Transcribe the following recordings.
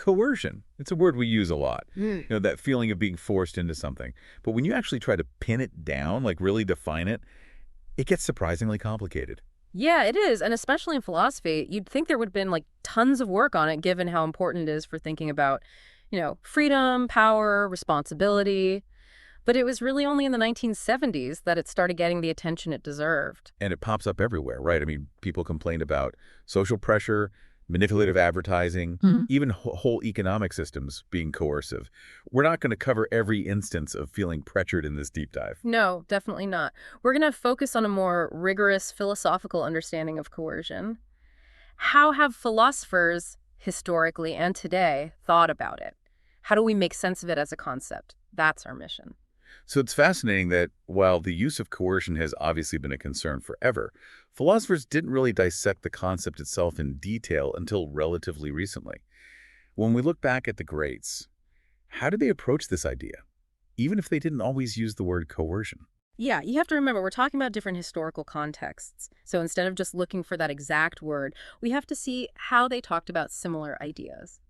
Coercion. It's a word we use a lot. Mm. That feeling of being forced into something. But when you actually try to pin it down, like really define it, it gets surprisingly complicated. Yeah, it is. And especially in philosophy, you'd think there would have been like tons of work on it, given how important it is for thinking about, freedom, power, responsibility. But it was really only in the 1970s that it started getting the attention it deserved. And it pops up everywhere, right? I mean, people complain about social pressure, manipulative advertising, even whole economic systems being coercive. We're not going to cover every instance of feeling pressured in this deep dive. No, definitely not. We're going to focus on a more rigorous philosophical understanding of coercion. How have philosophers, historically and today, thought about it? How do we make sense of it as a concept? That's our mission. So it's fascinating that while the use of coercion has obviously been a concern forever, philosophers didn't really dissect the concept itself in detail until relatively recently. When we look back at the greats, how did they approach this idea, even if they didn't always use the word coercion? Yeah, you have to remember, we're talking about different historical contexts. So instead of just looking for that exact word, we have to see how they talked about similar ideas.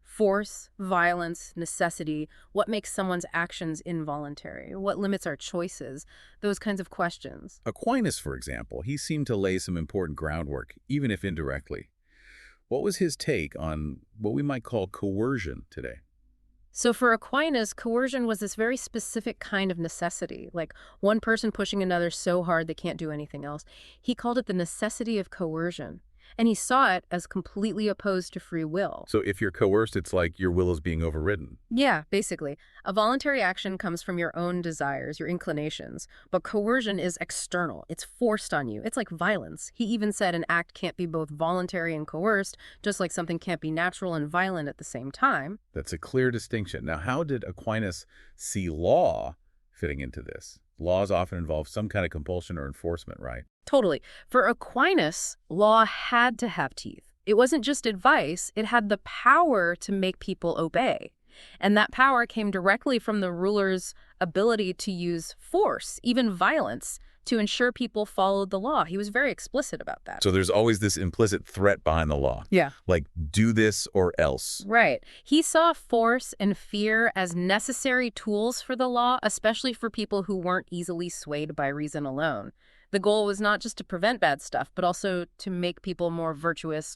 Force, violence, necessity, what makes someone's actions involuntary, what limits our choices, those kinds of questions. Aquinas, for example, he seemed to lay some important groundwork, even if indirectly. What was his take on what we might call coercion today? So for Aquinas, coercion was this very specific kind of necessity, like one person pushing another so hard they can't do anything else. He called it the necessity of coercion. And he saw it as completely opposed to free will. So if you're coerced, it's like your will is being overridden. Yeah, basically. A voluntary action comes from your own desires, your inclinations. But coercion is external. It's forced on you. It's like violence. He even said an act can't be both voluntary and coerced, just like something can't be natural and violent at the same time. That's a clear distinction. Now, how did Aquinas see law fitting into this? Laws often involve some kind of compulsion or enforcement, right? Totally. For Aquinas, law had to have teeth. It wasn't just advice, it had the power to make people obey. And that power came directly from the ruler's ability to use force, even violence, to ensure people followed the law. He was very explicit about that. So there's always this implicit threat behind the law. Yeah. Like, do this or else. Right. He saw force and fear as necessary tools for the law, especially for people who weren't easily swayed by reason alone. The goal was not just to prevent bad stuff, but also to make people more virtuous,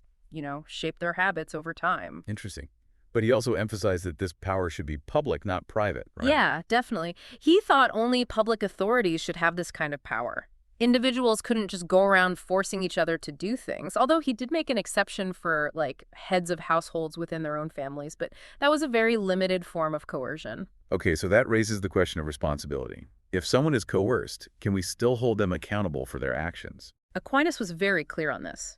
shape their habits over time. Interesting. But he also emphasized that this power should be public, not private, right? Yeah, definitely. He thought only public authorities should have this kind of power. Individuals couldn't just go around forcing each other to do things, although he did make an exception for, heads of households within their own families, but that was a very limited form of coercion. Okay, so that raises the question of responsibility. If someone is coerced, can we still hold them accountable for their actions? Aquinas was very clear on this.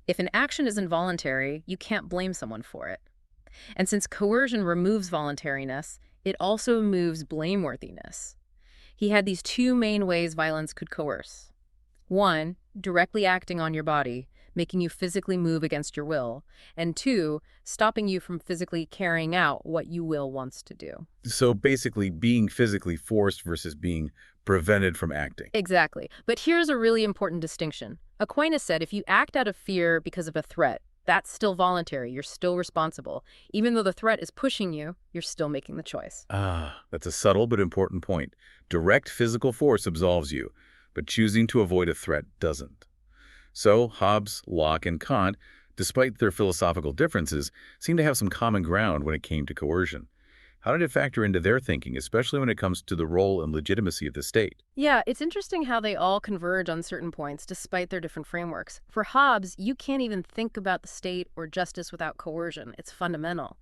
If an action is involuntary, you can't blame someone for it. And since coercion removes voluntariness, it also removes blameworthiness. He had these two main ways violence could coerce. One, directly acting on your body, making you physically move against your will. And two, stopping you from physically carrying out what you will wants to do. So basically being physically forced versus being prevented from acting. Exactly. But here's a really important distinction. Aquinas said if you act out of fear because of a threat, that's still voluntary. You're still responsible. Even though the threat is pushing you, you're still making the choice. That's a subtle but important point. Direct physical force absolves you, but choosing to avoid a threat doesn't. So Hobbes, Locke, and Kant, despite their philosophical differences, seem to have some common ground when it came to coercion. How did it factor into their thinking, especially when it comes to the role and legitimacy of the state? Yeah, it's interesting how they all converge on certain points despite their different frameworks. For Hobbes, you can't even think about the state or justice without coercion. It's fundamental.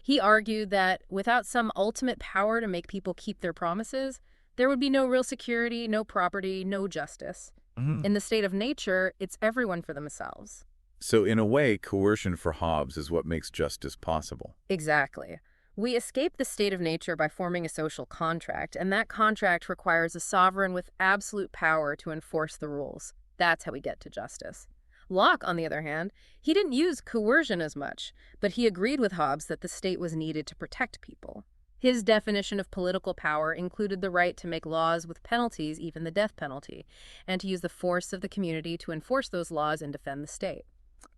He argued that without some ultimate power to make people keep their promises, there would be no real security, no property, no justice. In the state of nature, it's everyone for themselves. So in a way, coercion for Hobbes is what makes justice possible. Exactly. We escape the state of nature by forming a social contract, and that contract requires a sovereign with absolute power to enforce the rules. That's how we get to justice. Locke, on the other hand, he didn't use coercion as much, but he agreed with Hobbes that the state was needed to protect people. His definition of political power included the right to make laws with penalties, even the death penalty, and to use the force of the community to enforce those laws and defend the state.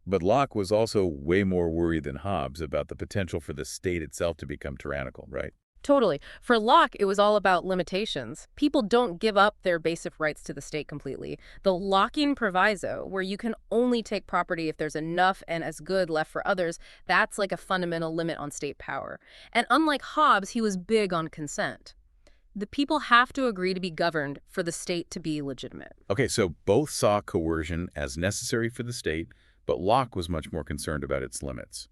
But Locke was also way more worried than Hobbes about the potential for the state itself to become tyrannical, right? Totally. For Locke, it was all about limitations. People don't give up their basic rights to the state completely. The Lockean proviso, where you can only take property if there's enough and as good left for others, that's like a fundamental limit on state power. And unlike Hobbes, he was big on consent. The people have to agree to be governed for the state to be legitimate. Okay, so both saw coercion as necessary for the state, but Locke was much more concerned about its limits.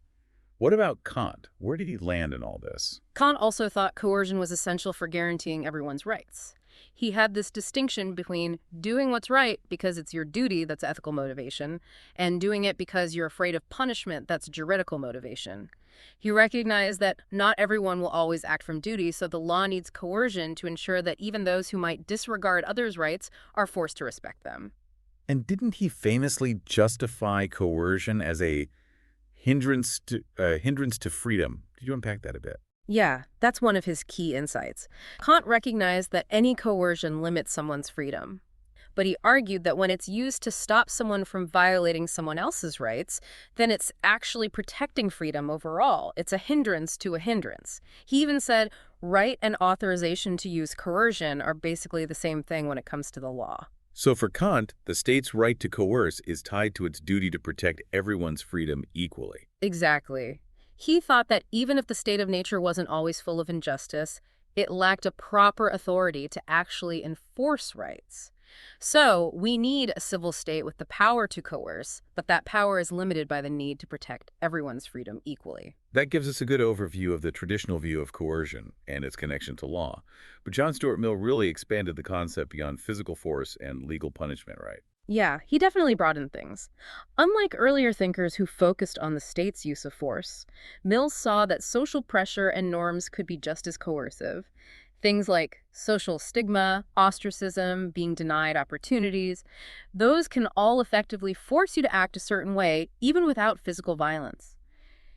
What about Kant? Where did he land in all this? Kant also thought coercion was essential for guaranteeing everyone's rights. He had this distinction between doing what's right because it's your duty, that's ethical motivation, and doing it because you're afraid of punishment, that's juridical motivation. He recognized that not everyone will always act from duty, so the law needs coercion to ensure that even those who might disregard others' rights are forced to respect them. And didn't he famously justify coercion as a hindrance to freedom? Did you unpack that a bit? Yeah, that's one of his key insights. Kant recognized that any coercion limits someone's freedom. But he argued that when it's used to stop someone from violating someone else's rights, then it's actually protecting freedom overall. It's a hindrance to a hindrance. He even said right and authorization to use coercion are basically the same thing when it comes to the law. So for Kant, the state's right to coerce is tied to its duty to protect everyone's freedom equally. Exactly. He thought that even if the state of nature wasn't always full of injustice, it lacked a proper authority to actually enforce rights. So, we need a civil state with the power to coerce, but that power is limited by the need to protect everyone's freedom equally. That gives us a good overview of the traditional view of coercion and its connection to law. But John Stuart Mill really expanded the concept beyond physical force and legal punishment, right? Yeah, he definitely broadened things. Unlike earlier thinkers who focused on the state's use of force, Mill saw that social pressure and norms could be just as coercive. Things like social stigma, ostracism, being denied opportunities, those can all effectively force you to act a certain way, even without physical violence.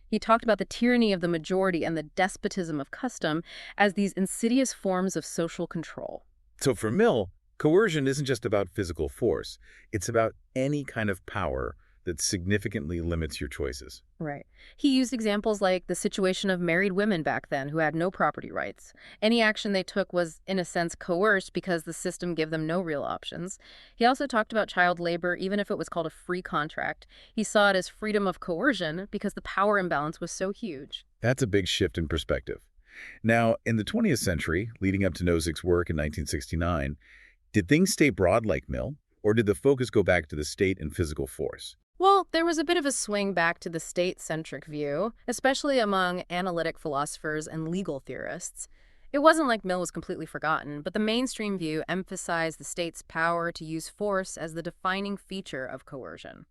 He talked about the tyranny of the majority and the despotism of custom as these insidious forms of social control. So for Mill, coercion isn't just about physical force. It's about any kind of power that significantly limits your choices. Right. He used examples like the situation of married women back then who had no property rights. Any action they took was, in a sense, coerced because the system gave them no real options. He also talked about child labor, even if it was called a free contract. He saw it as freedom of coercion because the power imbalance was so huge. That's a big shift in perspective. Now, in the 20th century, leading up to Nozick's work in 1969, did things stay broad like Mill, or did the focus go back to the state and physical force? Well, there was a bit of a swing back to the state-centric view, especially among analytic philosophers and legal theorists. It wasn't like Mill was completely forgotten, but the mainstream view emphasized the state's power to use force as the defining feature of coercion.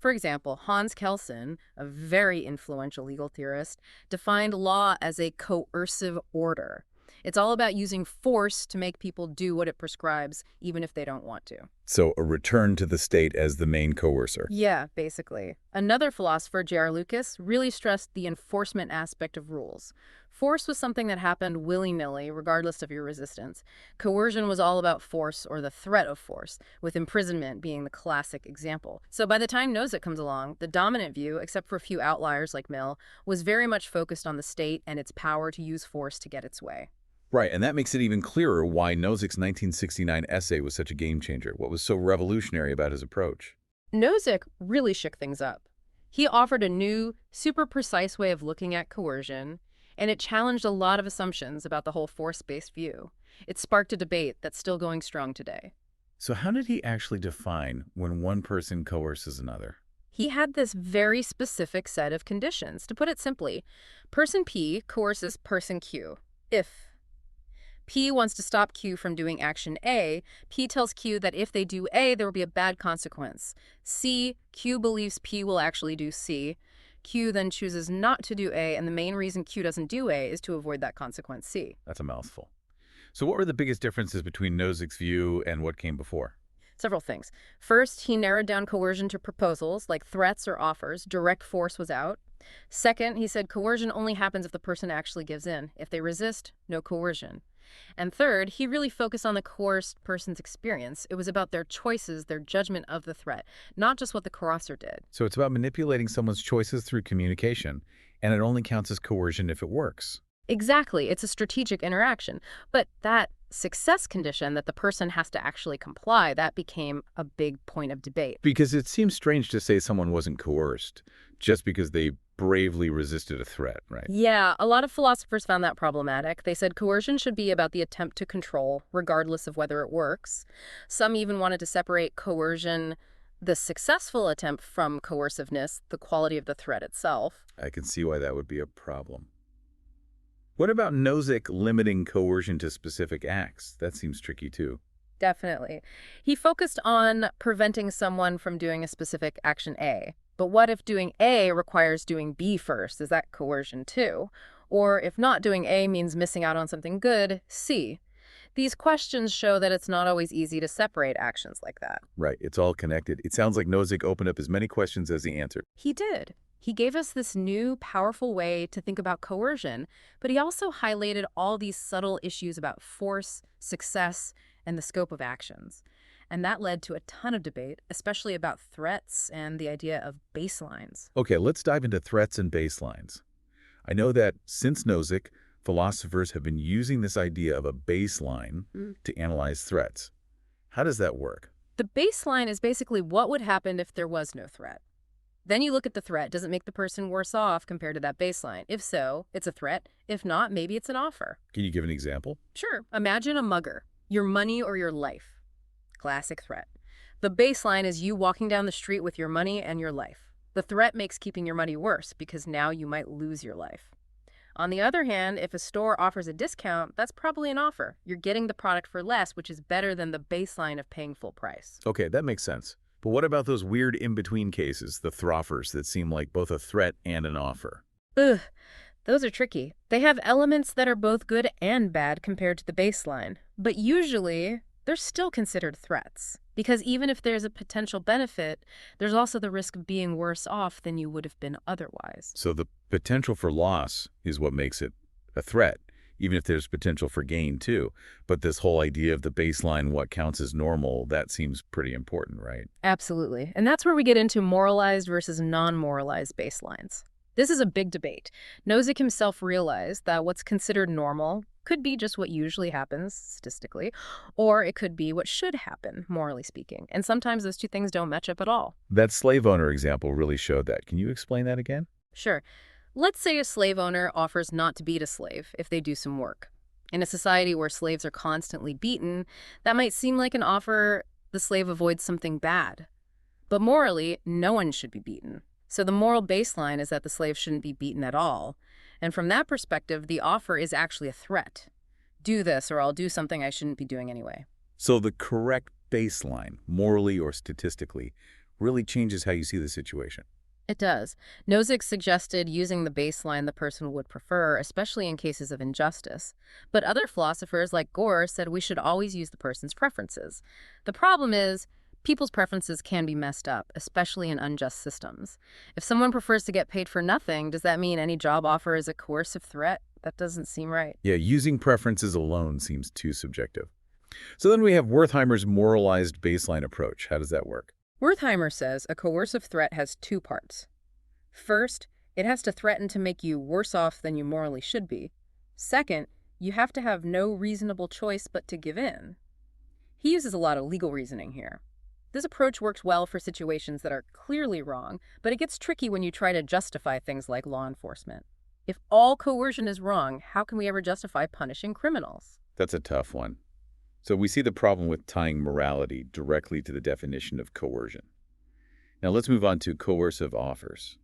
For example, Hans Kelsen, a very influential legal theorist, defined law as a coercive order. It's all about using force to make people do what it prescribes, even if they don't want to. So a return to the state as the main coercer. Yeah, basically. Another philosopher, J.R. Lucas, really stressed the enforcement aspect of rules. Force was something that happened willy-nilly, regardless of your resistance. Coercion was all about force or the threat of force, with imprisonment being the classic example. So by the time Nozick comes along, the dominant view, except for a few outliers like Mill, was very much focused on the state and its power to use force to get its way. Right, and that makes it even clearer why Nozick's 1969 essay was such a game changer. What was so revolutionary about his approach? Nozick really shook things up. He offered a new, super precise way of looking at coercion, and it challenged a lot of assumptions about the whole force-based view. It sparked a debate that's still going strong today. So how did he actually define when one person coerces another? He had this very specific set of conditions. To put it simply, person P coerces person Q. If P wants to stop Q from doing action A, P tells Q that if they do A, there will be a bad consequence. C, Q believes P will actually do C. Q then chooses not to do A, and the main reason Q doesn't do A is to avoid that consequence C. That's a mouthful. So what were the biggest differences between Nozick's view and what came before? Several things. First, he narrowed down coercion to proposals, like threats or offers. Direct force was out. Second, he said coercion only happens if the person actually gives in. If they resist, no coercion. And third, he really focused on the coerced person's experience. It was about their choices, their judgment of the threat, not just what the coercer did. So it's about manipulating someone's choices through communication, and it only counts as coercion if it works. Exactly. It's a strategic interaction. But that success condition that the person has to actually comply, that became a big point of debate. Because it seems strange to say someone wasn't coerced just because they bravely resisted a threat, right? Yeah, a lot of philosophers found that problematic. They said coercion should be about the attempt to control, regardless of whether it works. Some even wanted to separate coercion, the successful attempt, from coerciveness, the quality of the threat itself. I can see why that would be a problem. What about Nozick limiting coercion to specific acts? That seems tricky too. Definitely. He focused on preventing someone from doing a specific action A. But what if doing A requires doing B first? Is that coercion too? Or if not doing A means missing out on something good, C? These questions show that it's not always easy to separate actions like that. Right, it's all connected. It sounds like Nozick opened up as many questions as he answered. He did. He gave us this new, powerful way to think about coercion, but he also highlighted all these subtle issues about force, success, and the scope of actions. And that led to a ton of debate, especially about threats and the idea of baselines. Okay, let's dive into threats and baselines. I know that since Nozick, philosophers have been using this idea of a baseline to analyze threats. How does that work? The baseline is basically what would happen if there was no threat. Then you look at the threat. Does it make the person worse off compared to that baseline? If so, it's a threat. If not, maybe it's an offer. Can you give an example? Sure. Imagine a mugger. Your money or your life. Classic threat. The baseline is you walking down the street with your money and your life. The threat makes keeping your money worse because now you might lose your life. On the other hand, if a store offers a discount, that's probably an offer. You're getting the product for less, which is better than the baseline of paying full price. Okay, that makes sense. But what about those weird in-between cases, the throffers that seem like both a threat and an offer? Ugh, those are tricky. They have elements that are both good and bad compared to the baseline. But usually, they're still considered threats. Because even if there's a potential benefit, there's also the risk of being worse off than you would have been otherwise. So the potential for loss is what makes it a threat, even if there's potential for gain too. But this whole idea of the baseline, what counts as normal, that seems pretty important, right? Absolutely. And that's where we get into moralized versus non-moralized baselines. This is a big debate. Nozick himself realized that what's considered normal could be just what usually happens statistically, or it could be what should happen, morally speaking. And sometimes those two things don't match up at all. That slave owner example really showed that. Can you explain that again? Sure. Let's say a slave owner offers not to beat a slave if they do some work. In a society where slaves are constantly beaten, that might seem like an offer the slave avoids something bad. But morally, no one should be beaten. So the moral baseline is that the slave shouldn't be beaten at all. And from that perspective, the offer is actually a threat. Do this or I'll do something I shouldn't be doing anyway. So the correct baseline, morally or statistically, really changes how you see the situation. It does. Nozick suggested using the baseline the person would prefer, especially in cases of injustice. But other philosophers like Gore said we should always use the person's preferences. The problem is, people's preferences can be messed up, especially in unjust systems. If someone prefers to get paid for nothing, does that mean any job offer is a coercive threat? That doesn't seem right. Yeah, using preferences alone seems too subjective. So then we have Wertheimer's moralized baseline approach. How does that work? Wertheimer says a coercive threat has two parts. First, it has to threaten to make you worse off than you morally should be. Second, you have to have no reasonable choice but to give in. He uses a lot of legal reasoning here. This approach works well for situations that are clearly wrong, but it gets tricky when you try to justify things like law enforcement. If all coercion is wrong, how can we ever justify punishing criminals? That's a tough one. So we see the problem with tying morality directly to the definition of coercion. Now let's move on to coercive offers.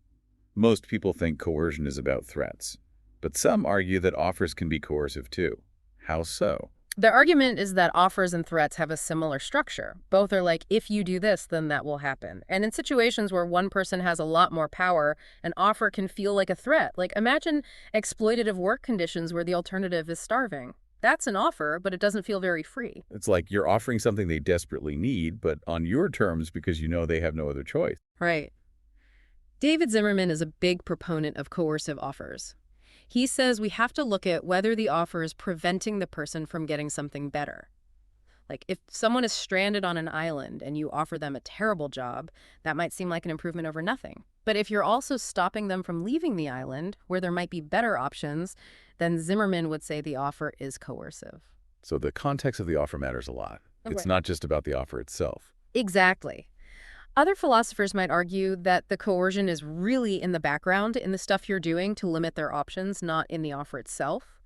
Most people think coercion is about threats, but some argue that offers can be coercive too. How so? The argument is that offers and threats have a similar structure. Both are like, if you do this, then that will happen. And in situations where one person has a lot more power, an offer can feel like a threat. Like, imagine exploitative work conditions where the alternative is starving. That's an offer, but it doesn't feel very free. It's like you're offering something they desperately need, but on your terms because you know they have no other choice. Right. David Zimmerman is a big proponent of coercive offers. He says we have to look at whether the offer is preventing the person from getting something better. Like, if someone is stranded on an island and you offer them a terrible job, that might seem like an improvement over nothing. But if you're also stopping them from leaving the island, where there might be better options, then Zimmerman would say the offer is coercive. So the context of the offer matters a lot. It's Okay. not just about the offer itself. Exactly. Other philosophers might argue that the coercion is really in the background in the stuff you're doing to limit their options, not in the offer itself.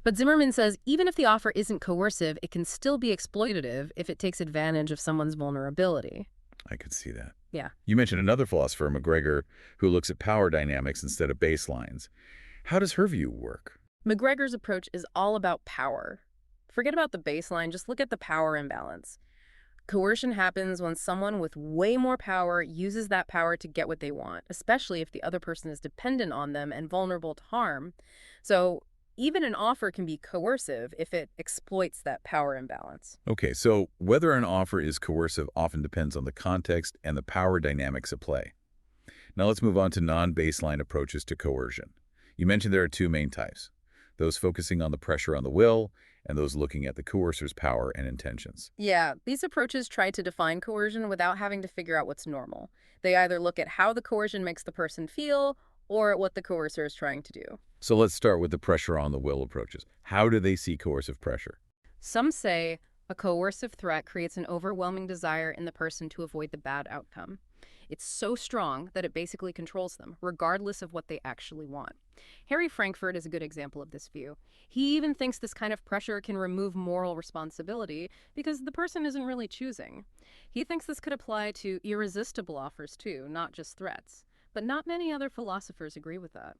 But Zimmerman says even if the offer isn't coercive, it can still be exploitative if it takes advantage of someone's vulnerability. I could see that. Yeah. You mentioned another philosopher, McGregor, who looks at power dynamics instead of baselines. How does her view work? McGregor's approach is all about power. Forget about the baseline, just look at the power imbalance. Coercion happens when someone with way more power uses that power to get what they want, especially if the other person is dependent on them and vulnerable to harm. So even an offer can be coercive if it exploits that power imbalance. Okay, so whether an offer is coercive often depends on the context and the power dynamics at play. Now let's move on to non-baseline approaches to coercion. You mentioned there are two main types, those focusing on the pressure on the will and those looking at the coercer's power and intentions. Yeah, these approaches try to define coercion without having to figure out what's normal. They either look at how the coercion makes the person feel or at what the coercer is trying to do. So let's start with the pressure on the will approaches. How do they see coercive pressure? Some say a coercive threat creates an overwhelming desire in the person to avoid the bad outcome. It's so strong that it basically controls them, regardless of what they actually want. Harry Frankfurt is a good example of this view. He even thinks this kind of pressure can remove moral responsibility because the person isn't really choosing. He thinks this could apply to irresistible offers too, not just threats. But not many other philosophers agree with that.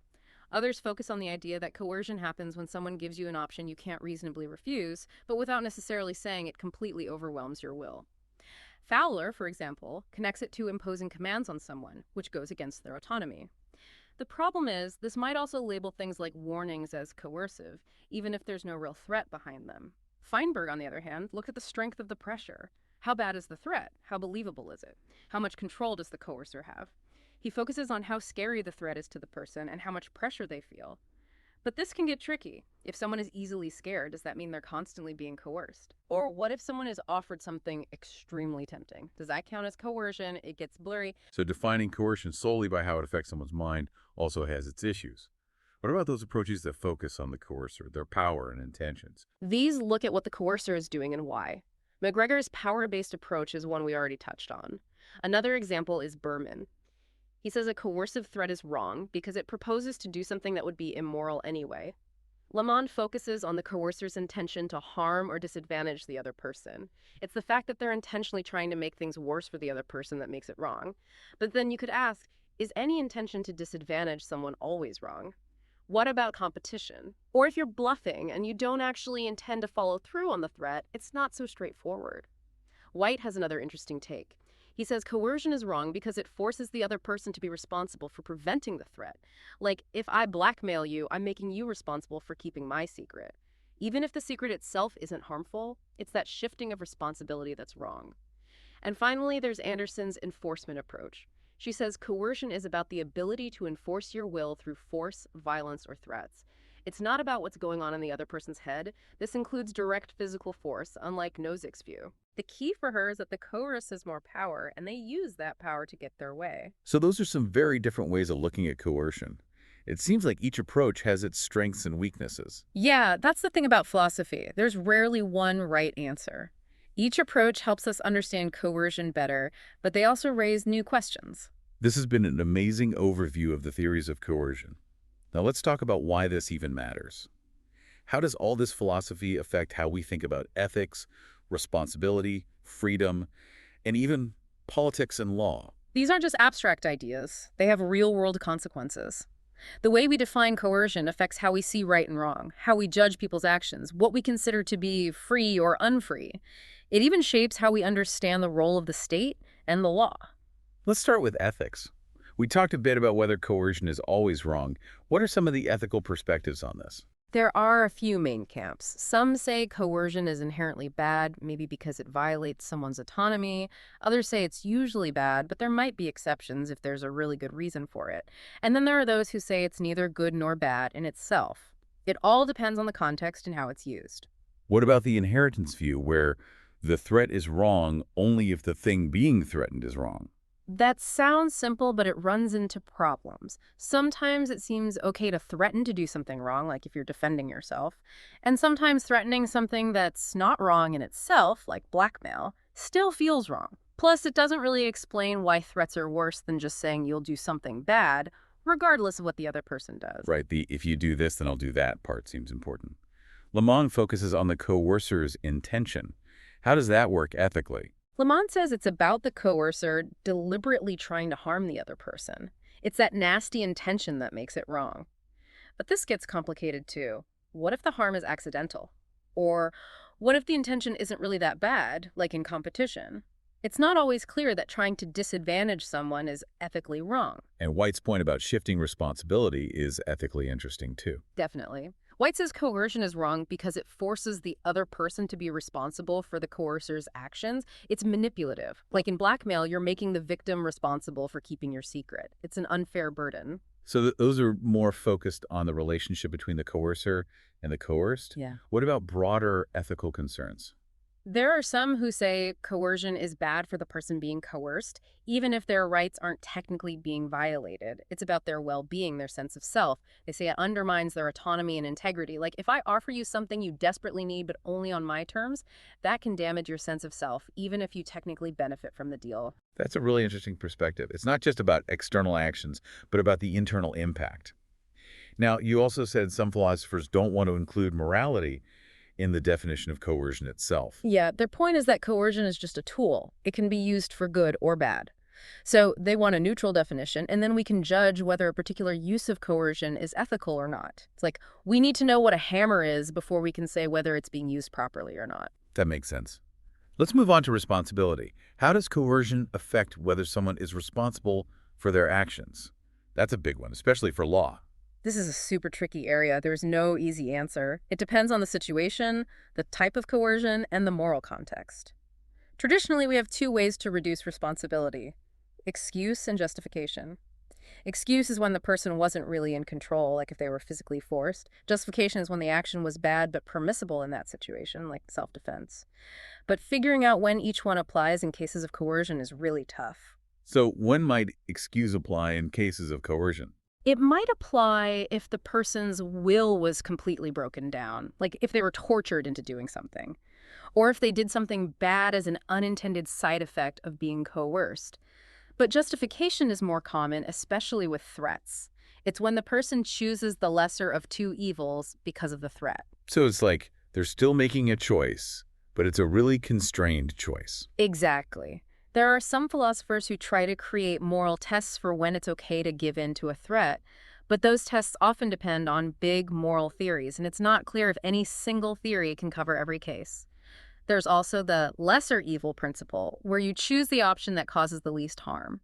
Others focus on the idea that coercion happens when someone gives you an option you can't reasonably refuse, but without necessarily saying it completely overwhelms your will. Fowler, for example, connects it to imposing commands on someone, which goes against their autonomy. The problem is, this might also label things like warnings as coercive, even if there's no real threat behind them. Feinberg, on the other hand, looked at the strength of the pressure. How bad is the threat? How believable is it? How much control does the coercer have? He focuses on how scary the threat is to the person and how much pressure they feel. But this can get tricky. If someone is easily scared, does that mean they're constantly being coerced? Or what if someone is offered something extremely tempting? Does that count as coercion? It gets blurry. So defining coercion solely by how it affects someone's mind also has its issues. What about those approaches that focus on the coercer, their power and intentions? These look at what the coercer is doing and why. McGregor's power-based approach is one we already touched on. Another example is Berman. He says a coercive threat is wrong because it proposes to do something that would be immoral anyway. Lamond focuses on the coercer's intention to harm or disadvantage the other person. It's the fact that they're intentionally trying to make things worse for the other person that makes it wrong. But then you could ask, is any intention to disadvantage someone always wrong? What about competition? Or if you're bluffing and you don't actually intend to follow through on the threat, it's not so straightforward. White has another interesting take. He says coercion is wrong because it forces the other person to be responsible for preventing the threat. Like, if I blackmail you, I'm making you responsible for keeping my secret. Even if the secret itself isn't harmful, it's that shifting of responsibility that's wrong. And finally, there's Anderson's enforcement approach. She says coercion is about the ability to enforce your will through force, violence, or threats. It's not about what's going on in the other person's head. This includes direct physical force, unlike Nozick's view. The key for her is that the coercer has more power, and they use that power to get their way. So those are some very different ways of looking at coercion. It seems like each approach has its strengths and weaknesses. Yeah, that's the thing about philosophy. There's rarely one right answer. Each approach helps us understand coercion better, but they also raise new questions. This has been an amazing overview of the theories of coercion. Now let's talk about why this even matters. How does all this philosophy affect how we think about ethics, responsibility, freedom, and even politics and law? These aren't just abstract ideas. They have real-world consequences. The way we define coercion affects how we see right and wrong, how we judge people's actions, what we consider to be free or unfree. It even shapes how we understand the role of the state and the law. Let's start with ethics. We talked a bit about whether coercion is always wrong. What are some of the ethical perspectives on this? There are a few main camps. Some say coercion is inherently bad, maybe because it violates someone's autonomy. Others say it's usually bad, but there might be exceptions if there's a really good reason for it. And then there are those who say it's neither good nor bad in itself. It all depends on the context and how it's used. What about the inheritance view, where the threat is wrong only if the thing being threatened is wrong? That sounds simple, but it runs into problems. Sometimes it seems okay to threaten to do something wrong, like if you're defending yourself. And sometimes threatening something that's not wrong in itself, like blackmail, still feels wrong. Plus, it doesn't really explain why threats are worse than just saying you'll do something bad, regardless of what the other person does. Right, the if you do this, then I'll do that part seems important. Lamont focuses on the coercer's intention. How does that work ethically? Lamont says it's about the coercer deliberately trying to harm the other person. It's that nasty intention that makes it wrong. But this gets complicated too. What if the harm is accidental? Or what if the intention isn't really that bad, like in competition? It's not always clear that trying to disadvantage someone is ethically wrong. And White's point about shifting responsibility is ethically interesting too. Definitely. White says coercion is wrong because it forces the other person to be responsible for the coercer's actions. It's manipulative. Like in blackmail, you're making the victim responsible for keeping your secret. It's an unfair burden. So those are more focused on the relationship between the coercer and the coerced. Yeah. What about broader ethical concerns? There are some who say coercion is bad for the person being coerced, even if their rights aren't technically being violated. It's about their well-being, their sense of self. They say it undermines their autonomy and integrity. Like, if I offer you something you desperately need, but only on my terms, that can damage your sense of self, even if you technically benefit from the deal. That's a really interesting perspective. It's not just about external actions, but about the internal impact. Now, you also said some philosophers don't want to include morality in the definition of coercion itself. Yeah, their point is that coercion is just a tool. It can be used for good or bad. So they want a neutral definition, and then we can judge whether a particular use of coercion is ethical or not. It's like, we need to know what a hammer is before we can say whether it's being used properly or not. That makes sense. Let's move on to responsibility. How does coercion affect whether someone is responsible for their actions? That's a big one, especially for law. This is a super tricky area. There's no easy answer. It depends on the situation, the type of coercion, and the moral context. Traditionally, we have two ways to reduce responsibility: excuse and justification. Excuse is when the person wasn't really in control, like if they were physically forced. Justification is when the action was bad but permissible in that situation, like self-defense. But figuring out when each one applies in cases of coercion is really tough. So when might excuse apply in cases of coercion? It might apply if the person's will was completely broken down, like if they were tortured into doing something, or if they did something bad as an unintended side effect of being coerced. But justification is more common, especially with threats. It's when the person chooses the lesser of two evils because of the threat. So it's like they're still making a choice, but it's a really constrained choice. Exactly. There are some philosophers who try to create moral tests for when it's okay to give in to a threat, but those tests often depend on big moral theories, and it's not clear if any single theory can cover every case. There's also the lesser evil principle, where you choose the option that causes the least harm.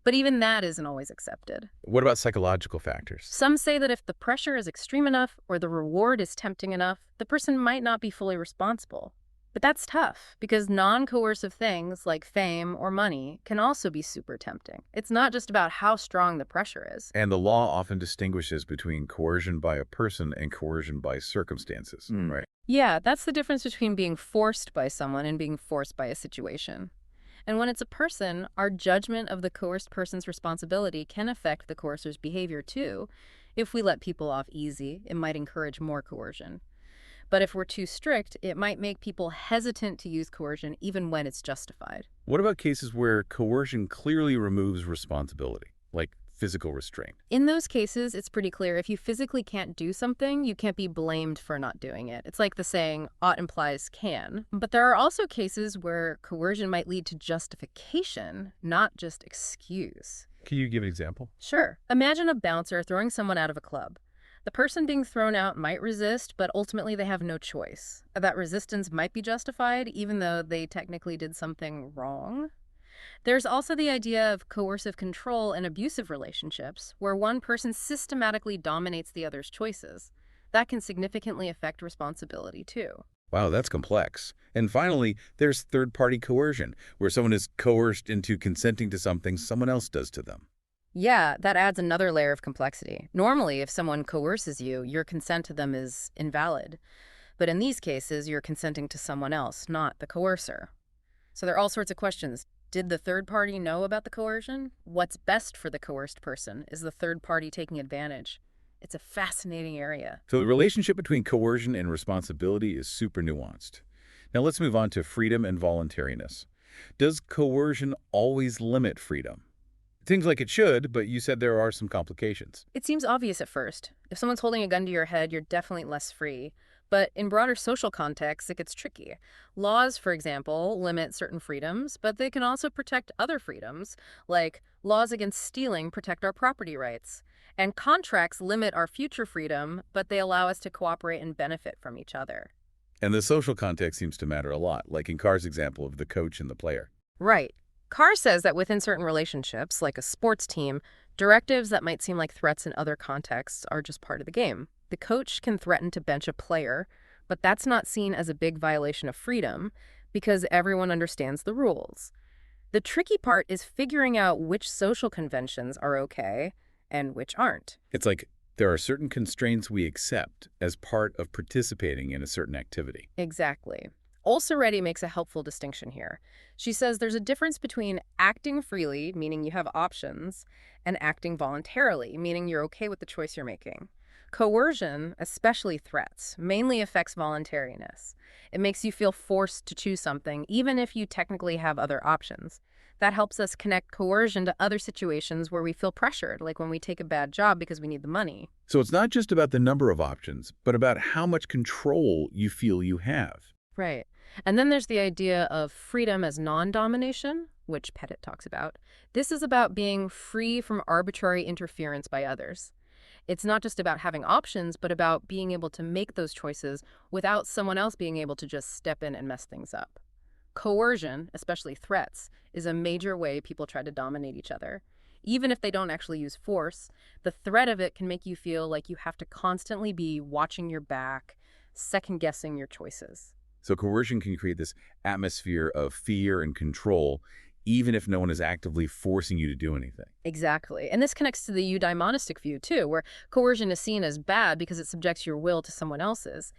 But even that isn't always accepted. What about psychological factors? Some say that if the pressure is extreme enough or the reward is tempting enough, the person might not be fully responsible. But that's tough, because non-coercive things like fame or money can also be super tempting. It's not just about how strong the pressure is. And the law often distinguishes between coercion by a person and coercion by circumstances, right? Yeah, that's the difference between being forced by someone and being forced by a situation. And when it's a person, our judgment of the coerced person's responsibility can affect the coercer's behavior too. If we let people off easy, it might encourage more coercion. But if we're too strict, it might make people hesitant to use coercion even when it's justified. What about cases where coercion clearly removes responsibility, like physical restraint? In those cases, it's pretty clear if you physically can't do something, you can't be blamed for not doing it. It's like the saying, ought implies can. But there are also cases where coercion might lead to justification, not just excuse. Can you give an example? Sure. Imagine a bouncer throwing someone out of a club. The person being thrown out might resist, but ultimately they have no choice. That resistance might be justified, even though they technically did something wrong. There's also the idea of coercive control in abusive relationships, where one person systematically dominates the other's choices. That can significantly affect responsibility, too. Wow, that's complex. And finally, there's third-party coercion, where someone is coerced into consenting to something someone else does to them. Yeah, that adds another layer of complexity. Normally, if someone coerces you, your consent to them is invalid. But in these cases, you're consenting to someone else, not the coercer. So there are all sorts of questions. Did the third party know about the coercion? What's best for the coerced person? Is the third party taking advantage? It's a fascinating area. So the relationship between coercion and responsibility is super nuanced. Now let's move on to freedom and voluntariness. Does coercion always limit freedom? It seems like it should, but you said there are some complications. It seems obvious at first. If someone's holding a gun to your head, you're definitely less free. But in broader social contexts, it gets tricky. Laws, for example, limit certain freedoms, but they can also protect other freedoms, like laws against stealing protect our property rights. And contracts limit our future freedom, but they allow us to cooperate and benefit from each other. And the social context seems to matter a lot, like in Carr's example of the coach and the player. Right. Carr says that within certain relationships, like a sports team, directives that might seem like threats in other contexts are just part of the game. The coach can threaten to bench a player, but that's not seen as a big violation of freedom because everyone understands the rules. The tricky part is figuring out which social conventions are okay and which aren't. It's like there are certain constraints we accept as part of participating in a certain activity. Exactly. Ulceretti makes a helpful distinction here. She says there's a difference between acting freely, meaning you have options, and acting voluntarily, meaning you're okay with the choice you're making. Coercion, especially threats, mainly affects voluntariness. It makes you feel forced to choose something, even if you technically have other options. That helps us connect coercion to other situations where we feel pressured, like when we take a bad job because we need the money. So it's not just about the number of options, but about how much control you feel you have. Right. And then there's the idea of freedom as non-domination, which Pettit talks about. This is about being free from arbitrary interference by others. It's not just about having options, but about being able to make those choices without someone else being able to just step in and mess things up. Coercion, especially threats, is a major way people try to dominate each other. Even if they don't actually use force, the threat of it can make you feel like you have to constantly be watching your back, second-guessing your choices. So coercion can create this atmosphere of fear and control, even if no one is actively forcing you to do anything. Exactly. And this connects to the eudaimonistic view, too, where coercion is seen as bad because it subjects your will to someone else's.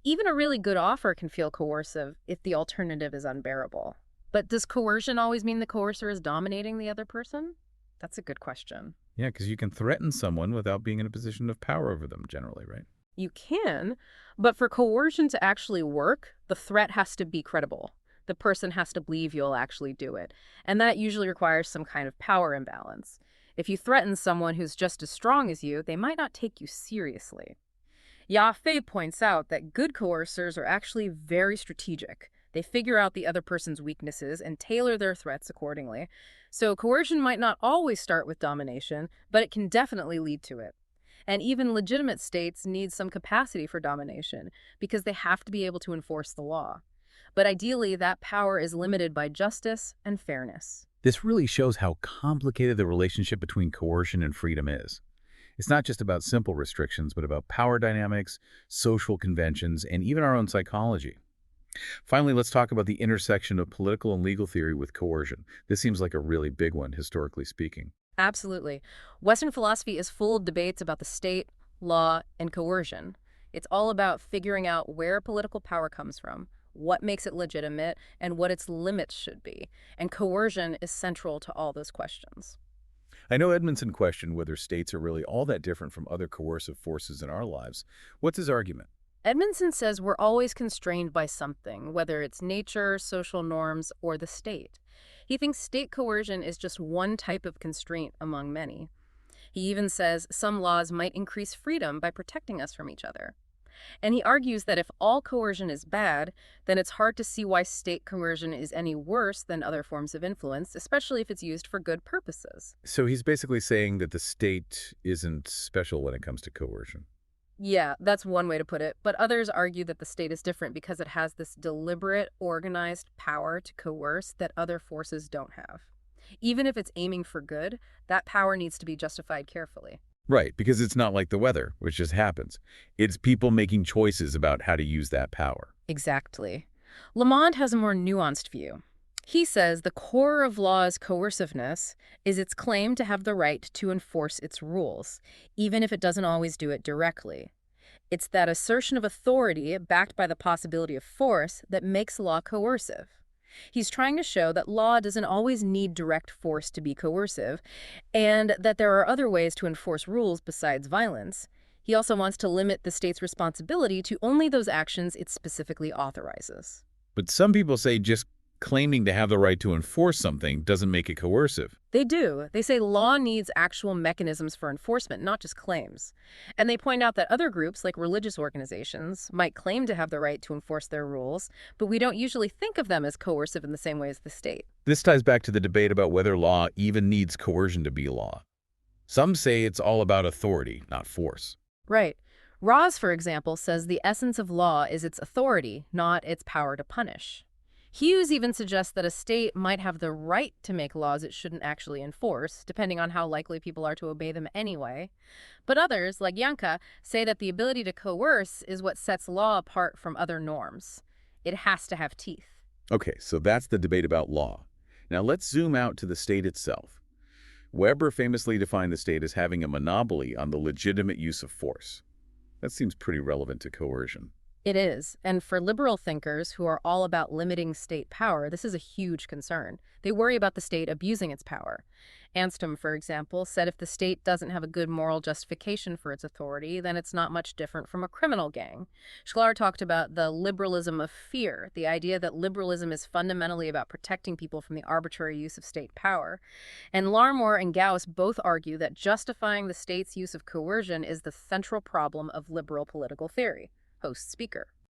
Even a really good offer can feel coercive if the alternative is unbearable. But does coercion always mean the coercer is dominating the other person? That's a good question. Yeah, because you can threaten someone without being in a position of power over them generally, right? You can, but for coercion to actually work, the threat has to be credible. The person has to believe you'll actually do it. And that usually requires some kind of power imbalance. If you threaten someone who's just as strong as you, they might not take you seriously. Yaffe points out that good coercers are actually very strategic. They figure out the other person's weaknesses and tailor their threats accordingly. So coercion might not always start with domination, but it can definitely lead to it. And even legitimate states need some capacity for domination because they have to be able to enforce the law. But ideally, that power is limited by justice and fairness. This really shows how complicated the relationship between coercion and freedom is. It's not just about simple restrictions, but about power dynamics, social conventions, and even our own psychology. Finally, let's talk about the intersection of political and legal theory with coercion. This seems like a really big one, historically speaking. Absolutely. Western philosophy is full of debates about the state, law, and coercion. It's all about figuring out where political power comes from, what makes it legitimate, and what its limits should be. And coercion is central to all those questions. I know Edmondson questioned whether states are really all that different from other coercive forces in our lives. What's his argument? Edmondson says we're always constrained by something, whether it's nature, social norms, or the state. He thinks state coercion is just one type of constraint among many. He even says some laws might increase freedom by protecting us from each other. And he argues that if all coercion is bad, then it's hard to see why state coercion is any worse than other forms of influence, especially if it's used for good purposes. So he's basically saying that the state isn't special when it comes to coercion. Yeah, that's one way to put it, but others argue that the state is different because it has this deliberate, organized power to coerce that other forces don't have. Even if it's aiming for good, that power needs to be justified carefully. Right, because it's not like the weather, which just happens. It's people making choices about how to use that power. Exactly. Lamond has a more nuanced view. He says the core of law's coerciveness is its claim to have the right to enforce its rules, even if it doesn't always do it directly. It's that assertion of authority backed by the possibility of force that makes law coercive. He's trying to show that law doesn't always need direct force to be coercive, and that there are other ways to enforce rules besides violence. He also wants to limit the state's responsibility to only those actions it specifically authorizes. But some people say just claiming to have the right to enforce something doesn't make it coercive. They do. They say law needs actual mechanisms for enforcement, not just claims. And they point out that other groups, like religious organizations, might claim to have the right to enforce their rules, but we don't usually think of them as coercive in the same way as the state. This ties back to the debate about whether law even needs coercion to be law. Some say it's all about authority, not force. Right. Ross, for example, says the essence of law is its authority, not its power to punish. Hughes even suggests that a state might have the right to make laws it shouldn't actually enforce, depending on how likely people are to obey them anyway. But others, like Yanka, say that the ability to coerce is what sets law apart from other norms. It has to have teeth. Okay, so that's the debate about law. Now let's zoom out to the state itself. Weber famously defined the state as having a monopoly on the legitimate use of force. That seems pretty relevant to coercion. It is, and for liberal thinkers who are all about limiting state power, this is a huge concern. They worry about the state abusing its power. Anstom, for example, said if the state doesn't have a good moral justification for its authority, then it's not much different from a criminal gang. Shklar talked about the liberalism of fear, the idea that liberalism is fundamentally about protecting people from the arbitrary use of state power. And Larmore and Gauss both argue that justifying the state's use of coercion is the central problem of liberal political theory. Host speaker.